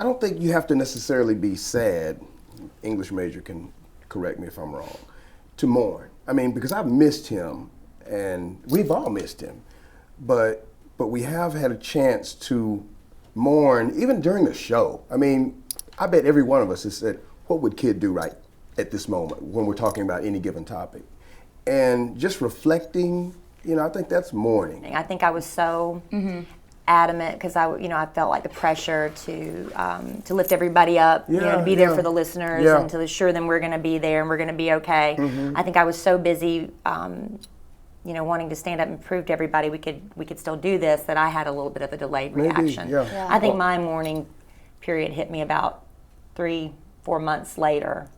I don't think you have to necessarily be sad. English major can correct me if I'm wrong. To mourn. I mean, because I've missed him, and we've all missed him, but we have had a chance to mourn even during the show. I mean, I bet every one of us has said, "What would Kidd do right at this moment when we're talking about any given topic?" And just reflecting, I think that's mourning. I think I was so adamant because I felt like the pressure to lift everybody up, to be there for the listeners and to assure them we're going to be there and we're going to be okay. I think I was so busy, wanting to stand up and prove to everybody we could still do this that I had a little bit of a delayed reaction. I think my mourning period hit me about 3-4 months later,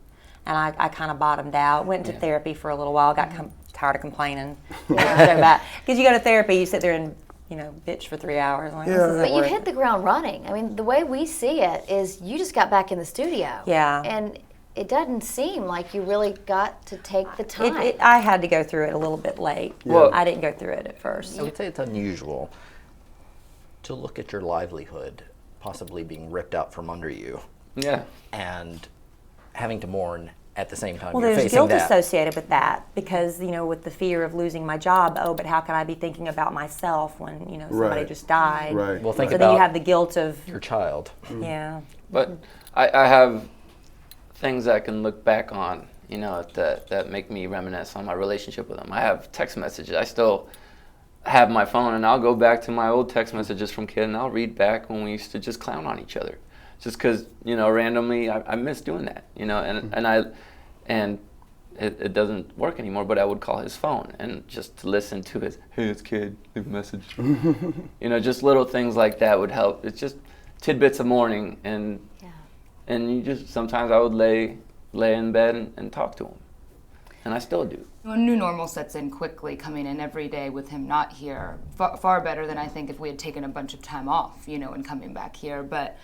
and I kind of bottomed out. Went into therapy for a little while. Got tired of complaining. So bad because you go to therapy, you sit there and bitch for 3 hours. Like, but you hit the ground running. I mean, the way we see it is you just got back in the studio. Yeah. And it doesn't seem like you really got to take the time. I had to go through it a little bit late. Well, I didn't go through it at first. I would say it's unusual to look at your livelihood possibly being ripped out from under you. Yeah. And having to mourn at the same time. Well, you're there's facing guilt that. associated with that because, with the fear of losing my job, but how can I be thinking about myself when, somebody just died? Right. Well, think so about then you have the guilt of your child. Yeah. But I have things I can look back on, that make me reminisce on my relationship with him. I have text messages. I still have my phone, and I'll go back to my old text messages from Kidd, and I'll read back when we used to just clown on each other. Just because, randomly, I miss doing that, and it doesn't work anymore, but I would call his phone and just to listen to his, "Hey, it's Kidd, leave a message." Just little things like that would help. It's just tidbits of mourning, and you just, sometimes I would lay in bed and talk to him, and I still do. A new normal sets in quickly, coming in every day with him not here. Far better than I think if we had taken a bunch of time off, and coming back here. But,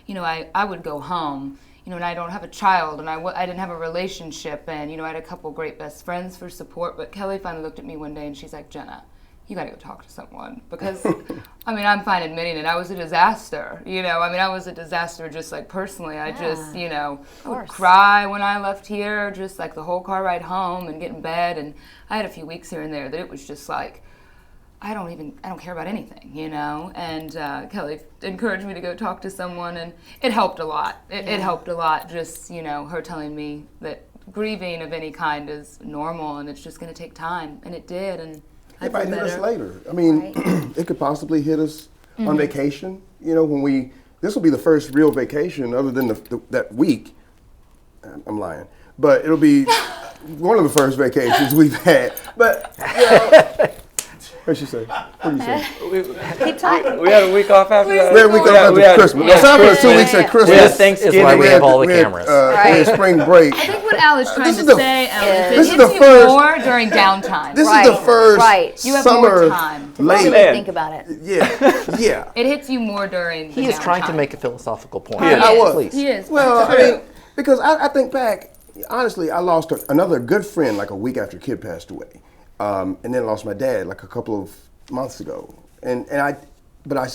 I would go home, and I don't have a child, and I didn't have a relationship, and, I had a couple great best friends for support. But Kelly finally looked at me one day and she's like, "Jenna, you got to go talk to someone." Because, I'm fine admitting it. I was a disaster, I was a disaster just like personally. I just, would cry when I left here, just like the whole car ride home and get in bed. And I had a few weeks here and there that it was just like, I don't care about anything, And Kelly encouraged me to go talk to someone, and it helped a lot. It helped a lot, just, her telling me that grieving of any kind is normal and it's just going to take time. And it did, and It might hit us later. It could possibly hit us on vacation. When this will be the first real vacation other than that week. I'm lying, but it'll be one of the first vacations we've had. But what'd she say? What did you say? Keep talking. We had a week off after that. We had a week off after Christmas. It's after 2 weeks at Christmas. We had Thanksgiving. It's why we have all the We had, cameras. we had spring break. I think what Al is trying This to is the- say, Al, this is is it the hits you first- more during downtime. This is the first Right. You have more summer time. late. Really think about it. Yeah. It hits you more during the He is trying to downtime. make a philosophical point. He is. I was. Please. He is. Well, because I think back, honestly, I lost another good friend like a week after Kidd passed away, and then lost my dad like a couple of months ago. But I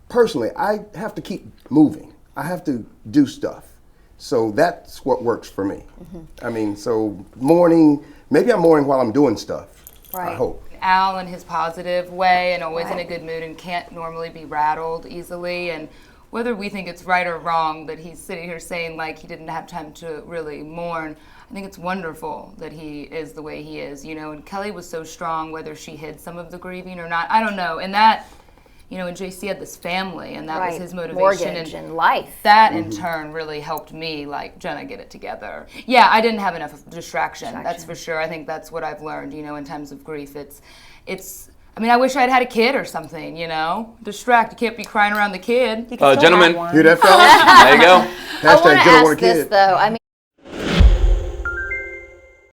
personally, I have to keep moving. I have to do stuff. So that's what works for me. So mourning, maybe I'm mourning while I'm doing stuff. Right. I hope. Al in his positive way and always in a good mood and can't normally be rattled easily. And whether we think it's right or wrong that he's sitting here saying like he didn't have time to really mourn, I think it's wonderful that he is the way he is, and Kelly was so strong, whether she hid some of the grieving or not, I don't know. And that, and JC had this family, and that was his motivation. Mortgage and life. That in turn really helped me, like, Jenna, get it together. Yeah, I didn't have enough of distraction, that's for sure. I think that's what I've learned, in times of grief. I wish I'd had a kid or something, Distract. You can't be crying around the kid. Gentlemen. Hear that, fellas? There you go. I want to Hashtag Jenna want a ask this, kid. though.